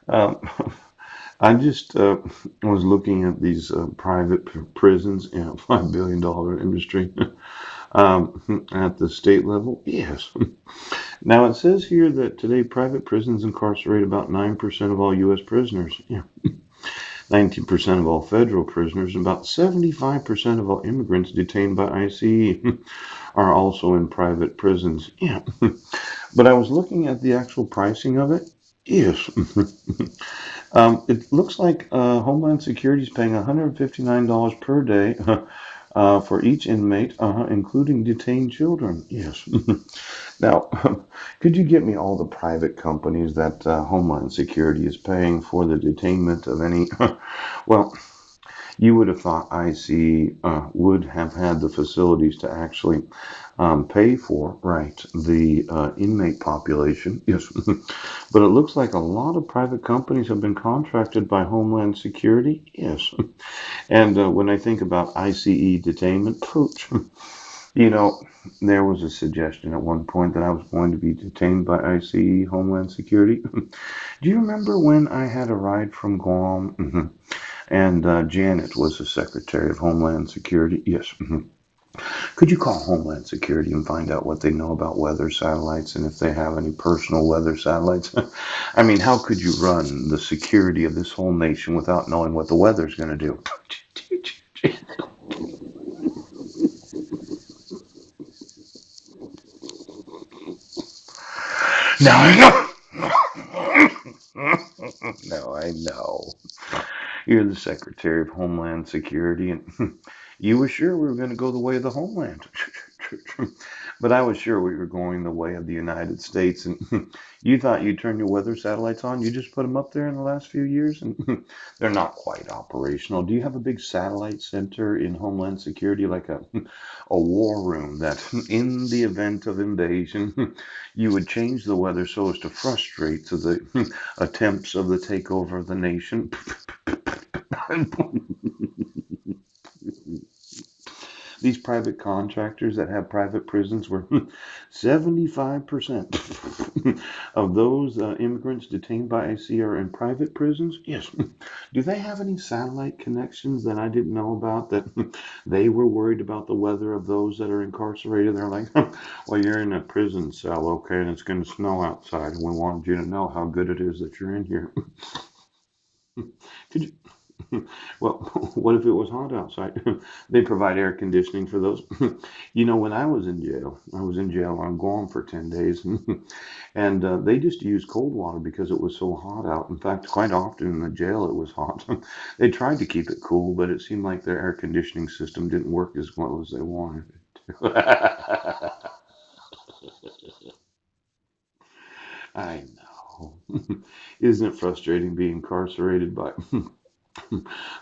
Um, I just was looking at these private prisons, $5 billion industry at the state level. Yes. Now it says here that today private prisons incarcerate about 9% of all U.S. prisoners. Yeah. 19% of all federal prisoners, and about 75% of all immigrants detained by ICE are also in private prisons. Yeah. But I was looking at the actual pricing of it. Yes. It looks like Homeland Security is paying $159 per day for each inmate, including detained children. Yes. Now, could you get me all the private companies that Homeland Security is paying for the detainment of any? Well, you would have thought IC would have had the facilities to actually pay for, right, the inmate population. Yes. But it looks like a lot of private companies have been contracted by Homeland Security. Yes. And when I think about ICE detainment, pooch, you know, there was a suggestion at one point that I was going to be detained by ICE, Homeland Security. Do you remember when I had a ride from Guam? And Janet was the Secretary of Homeland Security. Yes. Could you call Homeland Security and find out what they know about weather satellites and if they have any personal weather satellites? I mean, how could you run the security of this whole nation without knowing what the weather's going to do? Now I know. No, I know. You're the Secretary of Homeland Security, and you were sure we were going to go the way of the homeland. But I was sure we were going the way of the United States, and you thought you'd turn your weather satellites on. You just put them up there in the last few years, and they're not quite operational. Do you have a big satellite center in Homeland Security, like a war room that, in the event of invasion, you would change the weather so as to frustrate the attempts of the takeover of the nation? These private contractors that have private prisons where 75% of those immigrants detained by IC are in private prisons. Yes. Do they have any satellite connections that I didn't know about that they were worried about the weather of those that are incarcerated? They're like, well, you're in a prison cell, okay, and it's going to snow outside, and we wanted you to know how good it is that you're in here. Could you, well, what if it was hot outside? They provide air conditioning for those. When I was in jail on Guam for 10 days, and they just used cold water because it was so hot out. In fact, quite often in the jail it was hot. They tried to keep it cool, but it seemed like their air conditioning system didn't work as well as they wanted it to. I know. Isn't it frustrating being incarcerated by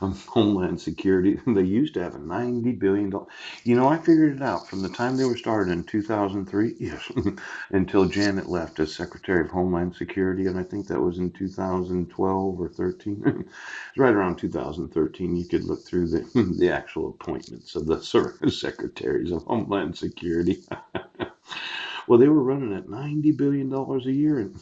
Homeland Security? They used to have a $90 billion. I figured it out from the time they were started in 2003, yes, until Janet left as Secretary of Homeland Security, and I think that was in 2012 or 13. It's right around 2013. You could look through the actual appointments of the secretaries of Homeland Security. Well, they were running at $90 billion a year, and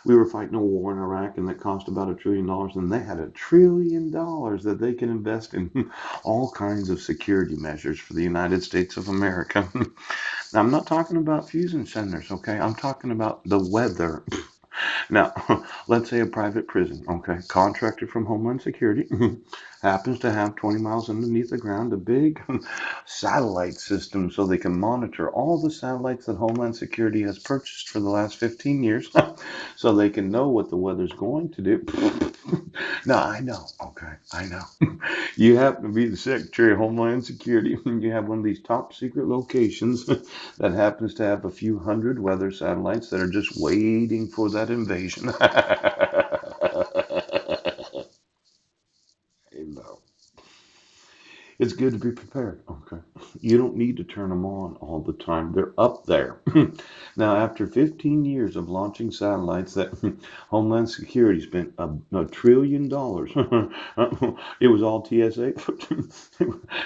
we were fighting a war in Iraq, and that cost about $1 trillion. And they had $1 trillion that they can invest in all kinds of security measures for the United States of America. Now, I'm not talking about fusion centers, okay? I'm talking about the weather. Now, let's say a private prison, okay, contracted from Homeland Security, happens to have 20 miles underneath the ground a big satellite system so they can monitor all the satellites that Homeland Security has purchased for the last 15 years so they can know what the weather's going to do. No, I know, okay, I know. You happen to be the Secretary of Homeland Security. You have one of these top secret locations that happens to have a few hundred weather satellites that are just waiting for that invasion. I know. It's good to be prepared. Okay. You don't need to turn them on all the time. They're up there. Now, after 15 years of launching satellites that Homeland Security spent a trillion dollars, it was all TSA.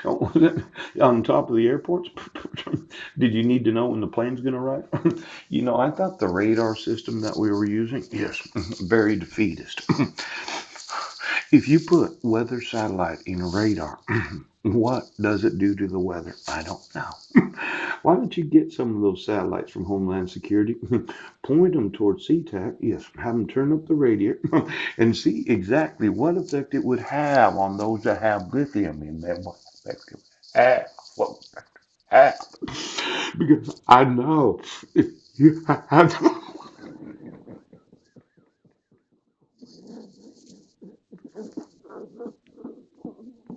Was it on top of the airports? Did you need to know when the plane's going to arrive? I thought the radar system that we were using, yes, very defeatist. If you put weather satellite in radar, what does it do to the weather? I don't know. Why don't you get some of those satellites from Homeland Security, point them towards SeaTac, yes, have them turn up the radio, and see exactly what effect it would have on those that have lithium in them. What effect it would have. What effect it would have. Because I know if you have